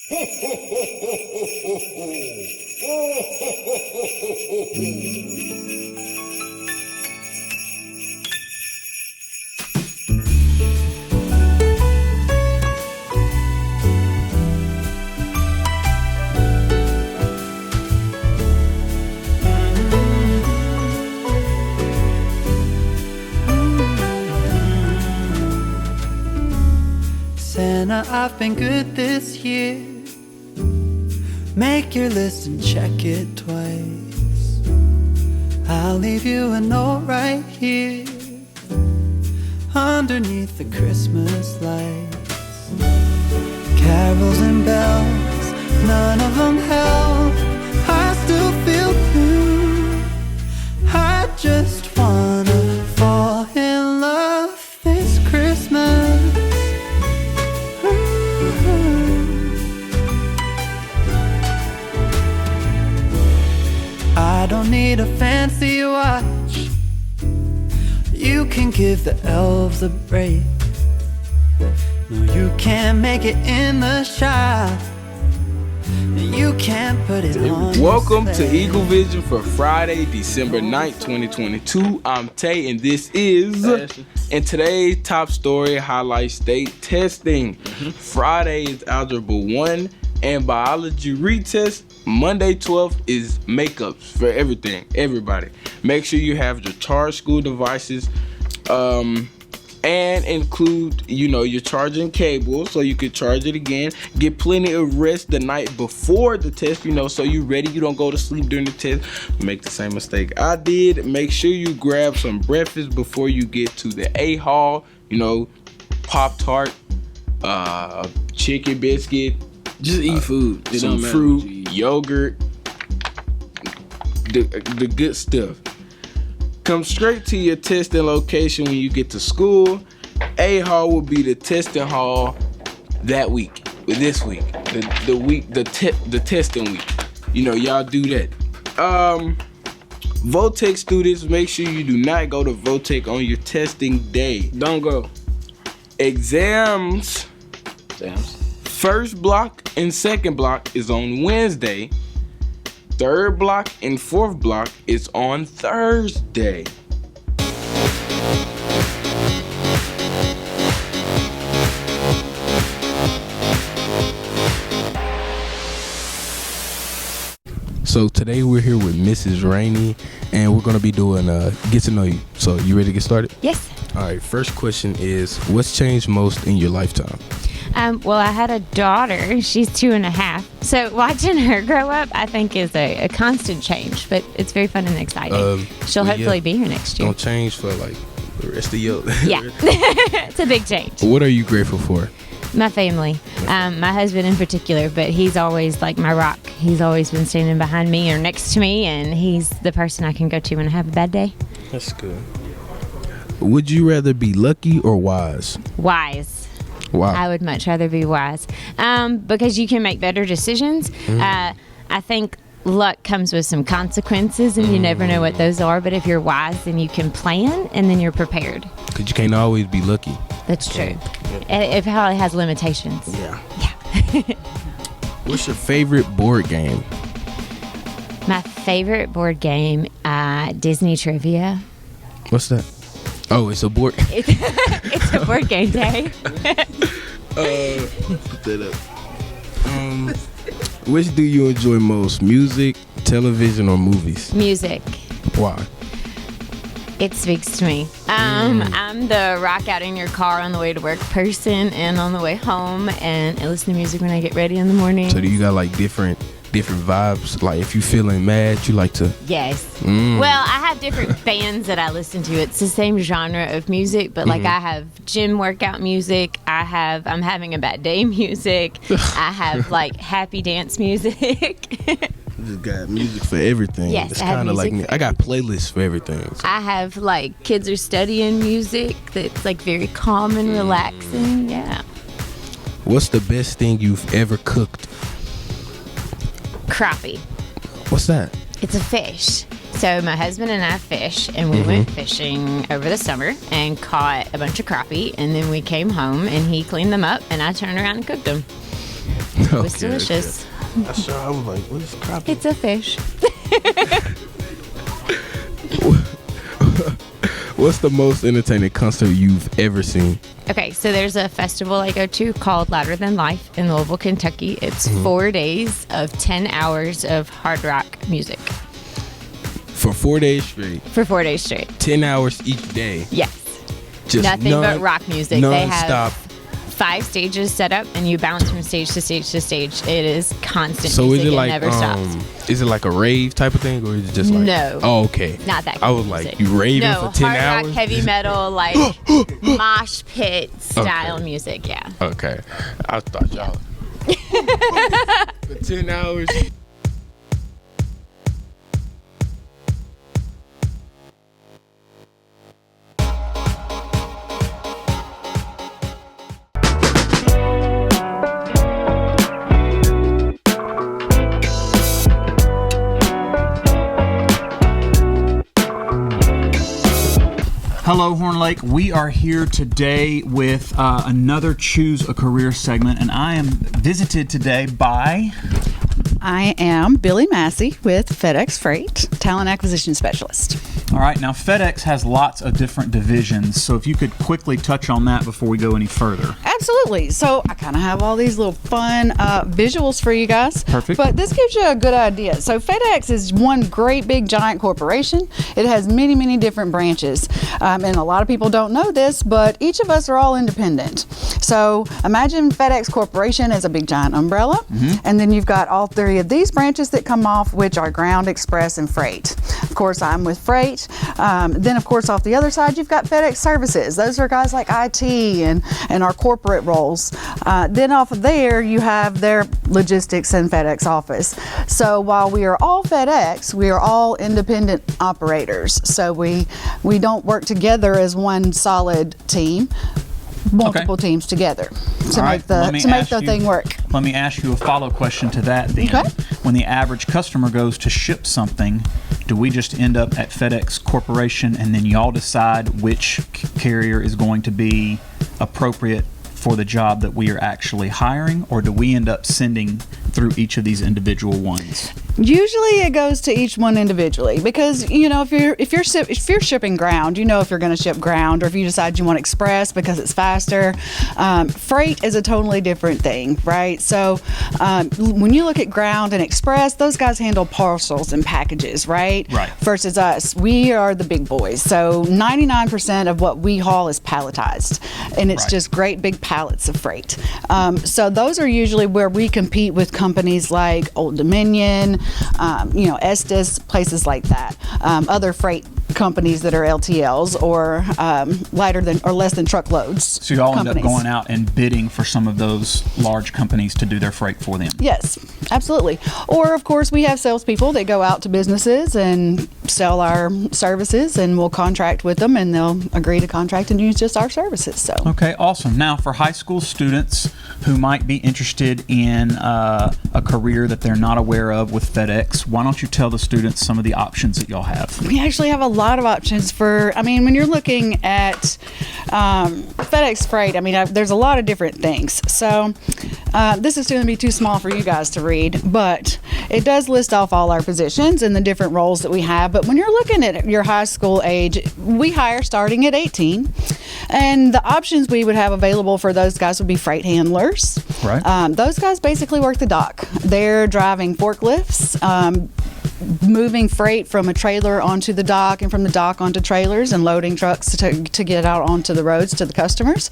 Santa, I've been good this year. Make your list and check it twice. I'll leave you a note right here underneath the Christmas lights. Carols and bells, none of them help. I still feel blue. I just wanna fall in love this Christmas. I don't need a fancy watch. You can give the elves a break. No, you can't make it in the shop. You can't put it on. Welcome to Eagle Vision for Friday, December 9th, 2022. I'm Tay, and this is and today's top story highlights state testing. Friday is Algebra 1 and Biology retest. Monday 12th is makeups for everybody. Make sure you have your charged school devices and include, your charging cable so you can charge it again. Get plenty of rest the night before the test, so you're ready. You don't go to sleep during the test. Make the same mistake I did. Make sure you grab some breakfast before you get to the A Hall. Pop-Tart, chicken biscuit. Just eat food. Some fruit, yogurt, the good stuff. Come straight to your testing location when you get to school. A Hall will be the testing hall that week, this week, the testing week. Y'all do that. Votech students, make sure you do not go to Votech on your testing day. Don't go. Exams. First block and second block is on Wednesday. Third block and fourth block is on Thursday. So today we're here with Mrs. Rainey, and we're going to be doing Get to Know You. So you ready to get started? Yes. All right, first question is, what's changed most in your lifetime? Well, I had a daughter. She's 2.5. So watching her grow up, I think, is a constant change, but it's very fun and exciting. She'll hopefully be here next year. Don't change for the rest of your Yeah. It's a big change. What are you grateful for? My family, my husband in particular, but he's always like my rock. He's always been standing behind me or next to me, and he's the person I can go to when I have a bad day. That's good. Would you rather be lucky or wise? Wise. Wow. I would much rather be wise because you can make better decisions. I think luck comes with some consequences, and you never know what those are. But if you're wise, then you can plan, and then you're prepared. Because you can't always be lucky. That's true. It probably has limitations. Yeah. Yeah. What's your favorite board game? My favorite board game, Disney Trivia. What's that? Oh, it's a board. It's a board game day. Put that up. Which do you enjoy most? Music, television, or movies? Music. Why? It speaks to me. I'm the rock out in your car on the way to work person and on the way home, and I listen to music when I get ready in the morning. So do you got different vibes? Like if you feeling mad, you like to? Yes. Well, I have different bands that I listen to. It's the same genre of music, but I have gym workout music. I'm having a bad day music. I have happy dance music. Just got music for everything. Yes, it's I have kind of like me. I got playlists for everything. So. I have kids are studying music that's very calm and relaxing. Yeah. What's the best thing you've ever cooked? Crappie. What's that? It's a fish. So my husband and I fish, and we went fishing over the summer and caught a bunch of crappie, and then we came home and he cleaned them up and I turned around and cooked them. It was delicious. I sure I was like, what is crappie? It's a fish. What's the most entertaining concert you've ever seen? Okay, so there's a festival I go to called Louder Than Life in Louisville, Kentucky. It's 4 days of 10 hours of hard rock music. For 4 days straight? For 4 days straight. 10 hours each day? Yes. Just nothing but rock music. They have non-stop. 5 stages set up, and you bounce from stage to stage to stage. It is constant So music. is it like never stops. is it like a rave type of thing, or is it just like No. Oh, okay. Not that kind I was of like, music. you raving No, for 10 hard hours? rock, heavy metal, like mosh pit style music. Yeah. Okay, I thought y'all for 10 hours. Hello, Horn Lake. We are here today with another Choose a Career segment, and I am visited today by... I am Billy Massey with FedEx Freight, Talent Acquisition Specialist. All right, now FedEx has lots of different divisions, so if you could quickly touch on that before we go any further. Absolutely. So I kind of have all these little fun visuals for you guys. Perfect. But this gives you a good idea. So FedEx is one great big giant corporation. It has many, many different branches. And a lot of people don't know this, but each of us are all independent. So imagine FedEx Corporation as a big giant umbrella. And then you've got all 3 of these branches that come off, which are ground, express, and freight. Of course, I'm with freight. Then, of course, off the other side, you've got FedEx Services. Those are guys like IT and our corporate roles. Then off of there, you have their logistics and FedEx office. So while we are all FedEx, we are all independent operators. So we don't work together as one solid team. Multiple teams together to make the thing work. Let me ask you a follow question to that then. Okay. When the average customer goes to ship something, do we just end up at FedEx Corporation and then y'all decide which carrier is going to be appropriate for the job that we are actually hiring, or do we end up sending through each of these individual ones? Usually it goes to each one individually because, you know, if you're shipping ground, you know if you're going to ship ground, or if you decide you want express because it's faster. Freight is a totally different thing, right? So when you look at ground and express, those guys handle parcels and packages, right? Right. Versus us, we are the big boys. So 99% of what we haul is palletized, and it's just great big pallets of freight. So those are usually where we compete with companies like Old Dominion, Estes, places like that. Other freight companies that are LTLs or lighter than or less than truckloads. So y'all end up going out and bidding for some of those large companies to do their freight for them. Yes, absolutely. Or of course we have salespeople that go out to businesses and sell our services, and we'll contract with them, and they'll agree to contract and use just our services. So okay, awesome. Now for high school students who might be interested in a career that they're not aware of with FedEx, why don't you tell the students some of the options that y'all have? We actually have a lot of options when you're looking at FedEx Freight, there's a lot of different things. So this is going to be too small for you guys to read, but it does list off all our positions and the different roles that we have. But when you're looking at your high school age, we hire starting at 18. And the options we would have available for those guys would be freight handlers. Right. Those guys basically work the dock. They're driving forklifts, moving freight from a trailer onto the dock and from the dock onto trailers and loading trucks to get out onto the roads to the customers.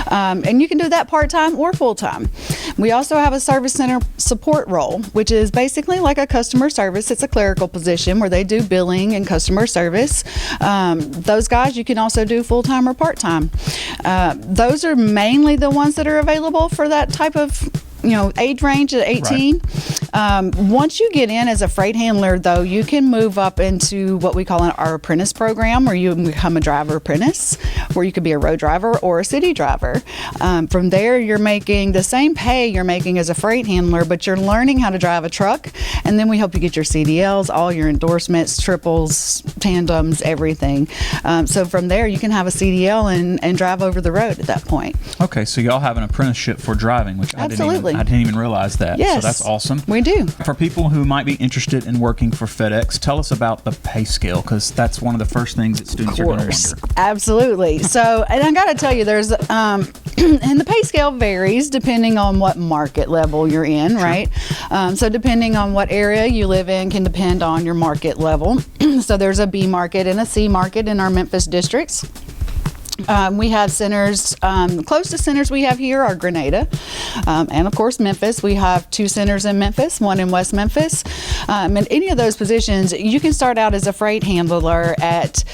And you can do that part-time or full-time. We also have a service center support role, which is basically like a customer service. It's a clerical position where they do billing and customer service. Those guys you can also do full-time or part-time. Those are mainly the ones that are available for that type of age range at 18. Once you get in as a freight handler, though, you can move up into what we call our apprentice program, where you become a driver apprentice, where you could be a road driver or a city driver. From there, you're making the same pay you're making as a freight handler, but you're learning how to drive a truck, and then we help you get your CDLs, all your endorsements, triples, tandems, everything. So from there, you can have a CDL and drive over the road at that point. Okay, so y'all have an apprenticeship for driving, which Absolutely. I didn't even realize that. Yes. So that's awesome. We do. For people who might be interested in working for FedEx, tell us about the pay scale, because that's one of the first things that students are going to wonder. Absolutely. So, and I got to tell you, there's, and the pay scale varies depending on what market level you're in, right? So depending on what area you live in can depend on your market level. So there's a B market and a C market in our Memphis districts. We have centers, closest centers we have here are Grenada, and of course Memphis. We have 2 centers in Memphis, one in West Memphis. And any of those positions, you can start out as a freight handler at,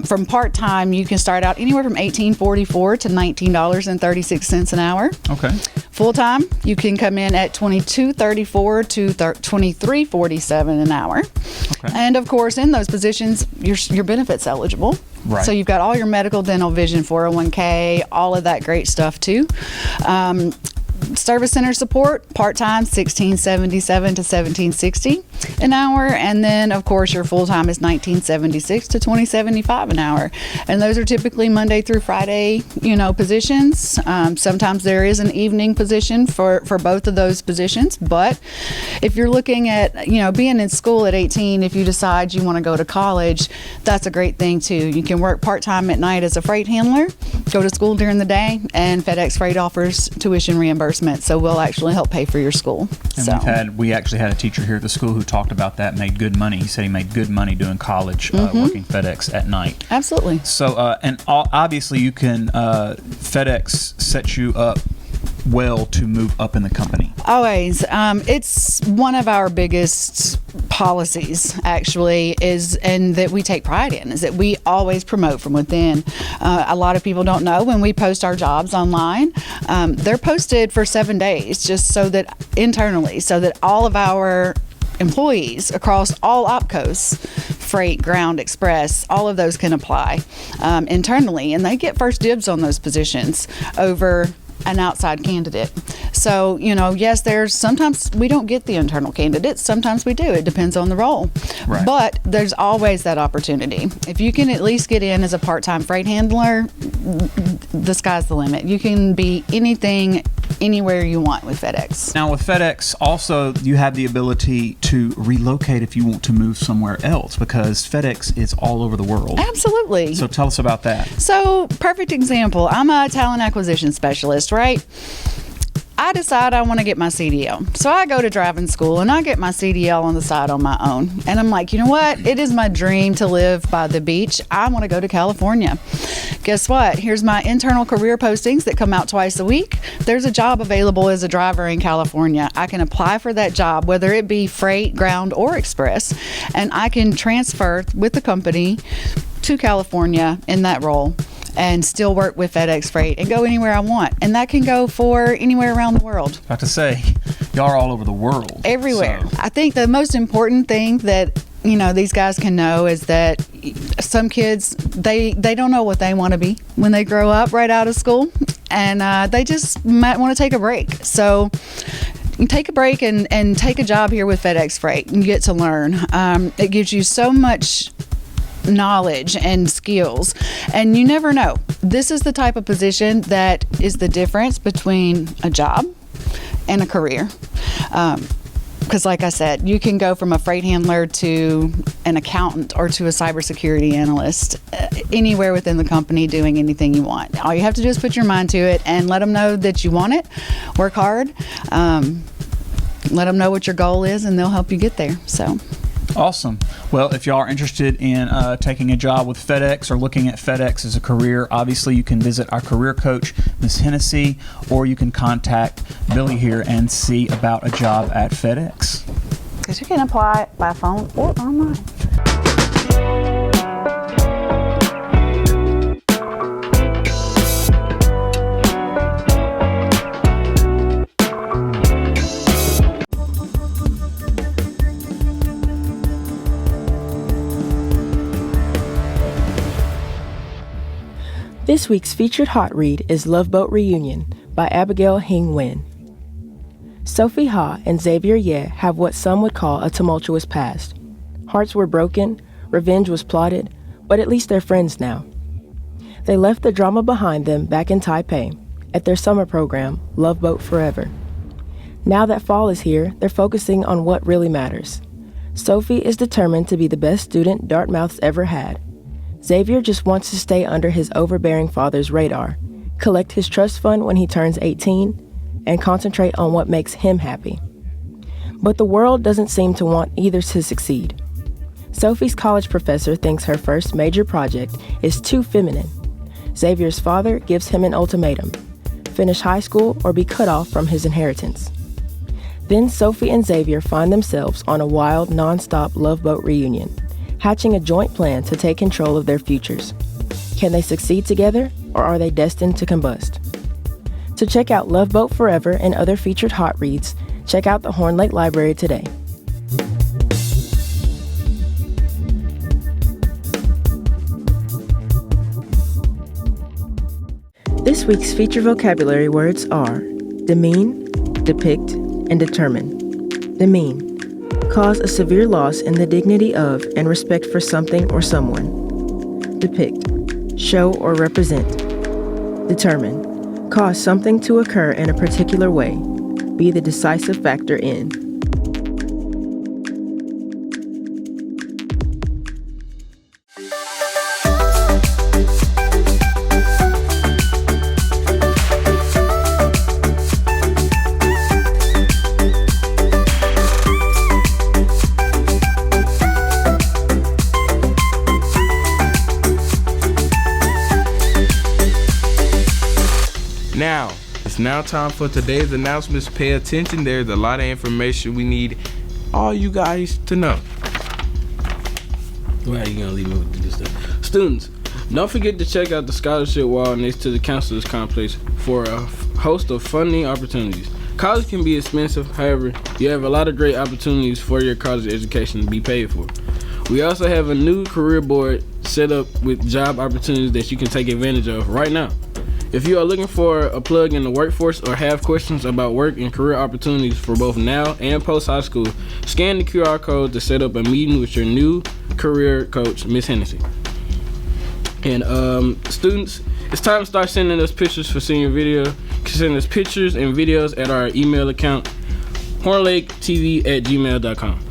from part-time, you can start out anywhere from $18.44 to $19.36 an hour. Okay. Full-time, you can come in at $22.34 to $23.47 an hour. Okay. And of course, in those positions, your benefits eligible. Right. So you've got all your medical, dental, vision, 401k, all of that great stuff too. Service center support, part-time, $16.77 to $17.60 an hour, and then of course your full-time is $19.76 to $20.75 an hour, and those are typically Monday through Friday, positions. Sometimes there is an evening position for both of those positions, but if you're looking at being in school at 18, if you decide you want to go to college, that's a great thing too. You can work part-time at night as a freight handler, go to school during the day, and FedEx Freight offers tuition reimbursement, so we'll actually help pay for your school. And we actually had a teacher here at the school who talked about that, made good money. He said he made good money doing college, working FedEx at night. Absolutely. So, obviously you can, FedEx sets you up well to move up in the company. Always. It's one of our biggest policies, actually, and that we take pride in, is that we always promote from within. A lot of people don't know when we post our jobs online, they're posted for 7 days just so that internally, so that all of our employees across all opcos, freight, ground, express, all of those can apply internally, and they get first dibs on those positions over an outside candidate. So, yes, there's sometimes we don't get the internal candidates. Sometimes we do. It depends on the role. Right. But there's always that opportunity. If you can at least get in as a part-time freight handler, the sky's the limit. You can be anything, anywhere you want with FedEx. Now with FedEx, also you have the ability to relocate if you want to move somewhere else, because FedEx is all over the world. Absolutely. So tell us about that. So, perfect example. I'm a talent acquisition specialist, right? I decide I want to get my CDL. So I go to driving school and I get my CDL on the side on my own. And I'm like, you know what? It is my dream to live by the beach. I want to go to California. Guess what? Here's my internal career postings that come out twice a week. There's a job available as a driver in California. I can apply for that job, whether it be freight, ground, or express, and I can transfer with the company to California in that role and still work with FedEx Freight and go anywhere I want. And that can go for anywhere around the world. About to say, y'all are all over the world. Everywhere. So. I think the most important thing that these guys can know is that some kids, they don't know what they want to be when they grow up right out of school, and they just might want to take a break. So you take a break and take a job here with FedEx Freight and get to learn. It gives you so much knowledge and skills, and you never know. This is the type of position that is the difference between a job and a career. Because like I said, you can go from a freight handler to an accountant or to a cybersecurity analyst, anywhere within the company, doing anything you want. All you have to do is put your mind to it and let them know that you want it. Work hard. Let them know what your goal is, and they'll help you get there. So. Awesome. Well, if y'all are interested in taking a job with FedEx or looking at FedEx as a career, obviously you can visit our career coach, Ms. Hennessy, or you can contact Billy here and see about a job at FedEx. Because you can apply by phone or online. This week's featured hot read is Love Boat Reunion by Abigail Hing Nguyen. Sophie Ha and Xavier Ye have what some would call a tumultuous past. Hearts were broken, revenge was plotted, but at least they're friends now. They left the drama behind them back in Taipei at their summer program, Love Boat Forever. Now that fall is here, they're focusing on what really matters. Sophie is determined to be the best student Dartmouth's ever had. Xavier just wants to stay under his overbearing father's radar, collect his trust fund when he turns 18, and concentrate on what makes him happy. But the world doesn't seem to want either to succeed. Sophie's college professor thinks her first major project is too feminine. Xavier's father gives him an ultimatum: finish high school or be cut off from his inheritance. Then Sophie and Xavier find themselves on a wild, non-stop Love Boat reunion, hatching a joint plan to take control of their futures. Can they succeed together, or are they destined to combust? To check out Love Boat Forever and other featured hot reads, check out the Horn Lake Library today. This week's featured vocabulary words are demean, depict, and determine. Demean. Cause a severe loss in the dignity of and respect for something or someone. Depict. Show or represent. Determine. Cause something to occur in a particular way. Be the decisive factor in. Now, it's now time for today's announcements. Pay attention. There's a lot of information we need all you guys to know. Why are you gonna leave me with this stuff? Students, don't forget to check out the scholarship wall next to the counselor's complex for a host of funding opportunities. College can be expensive, however, you have a lot of great opportunities for your college education to be paid for. We also have a new career board set up with job opportunities that you can take advantage of right now. If you are looking for a plug in the workforce or have questions about work and career opportunities for both now and post-high school, scan the QR code to set up a meeting with your new career coach, Miss Hennessy. And students, it's time to start sending us pictures for senior video. You can send us pictures and videos at our email account, hornlaketv@gmail.com.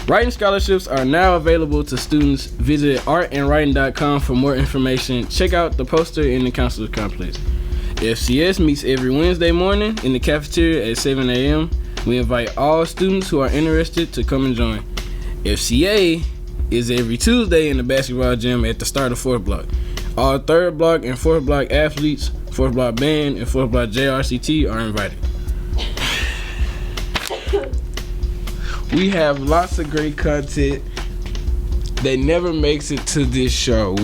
Writing scholarships are now available to students. Visit artandwriting.com for more information. Check out the poster in the counselor's complex. FCS meets every Wednesday morning in the cafeteria at 7 a.m. We invite all students who are interested to come and join. FCA is every Tuesday in the basketball gym at the start of 4th block. All 3rd block and 4th block athletes, 4th block band, and 4th block JRCT are invited. We have lots of great content that never makes it to this show.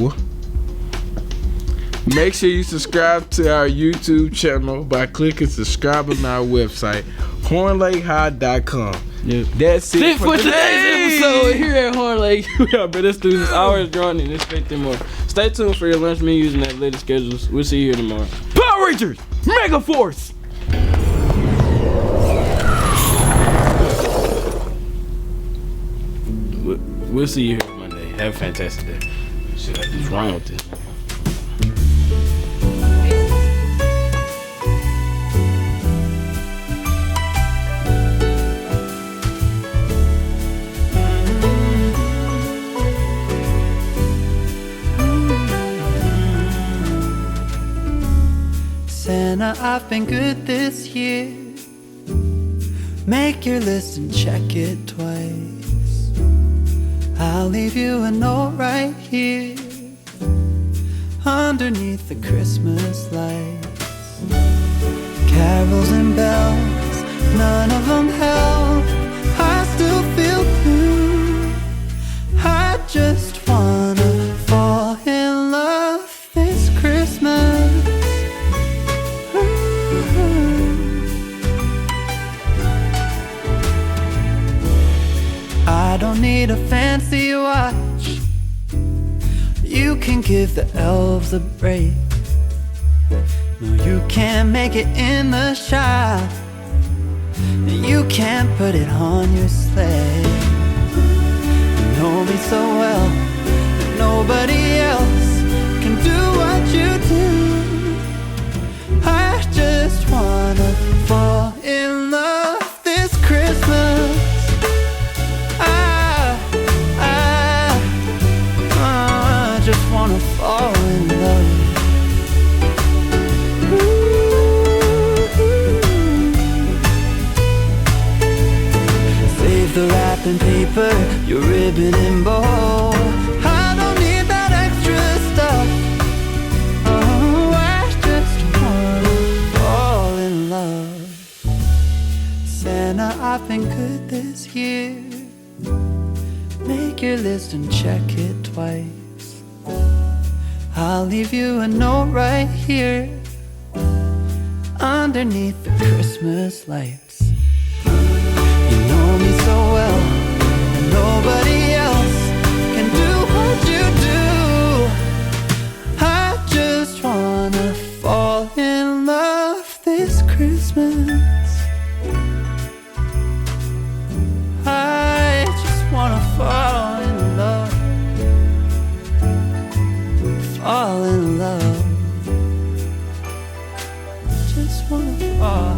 Make sure you subscribe to our YouTube channel by clicking subscribe on our website, hornlakehigh.com. Yep. That's it For today's episode here at Horn Lake. We are better students, always growing and expecting more. Stay tuned for your lunch menus and athletic schedules. We'll see you here tomorrow. Power Rangers, Mega Force. We'll see you here Monday. Have a fantastic day. Shit, what's wrong with this? Santa, I've been good this year. Make your list and check it twice. I'll leave you a note right here underneath the Christmas lights. Carols and bells, none of them help. I still feel blue. I just wanna fall in love this Christmas. I don't need a fancy watch. You You can give the elves a break. No, you can't make it in the shop. You can't put it on your sleigh. You know me so well that nobody else can do what you do. I just wanna fall in love this Christmas. I just wanna fall in love. Save the wrapping paper, your ribbon and bow. I don't need that extra stuff. Oh, I just wanna fall in love. Santa, I've been good this year. Make your list and check it twice. I'll leave you a note right here underneath the Christmas lights. You know me so well, and nobody else can do what you do. I just wanna fall in love this Christmas. I just wanna fall in love. Fall in love. Just wanna fall.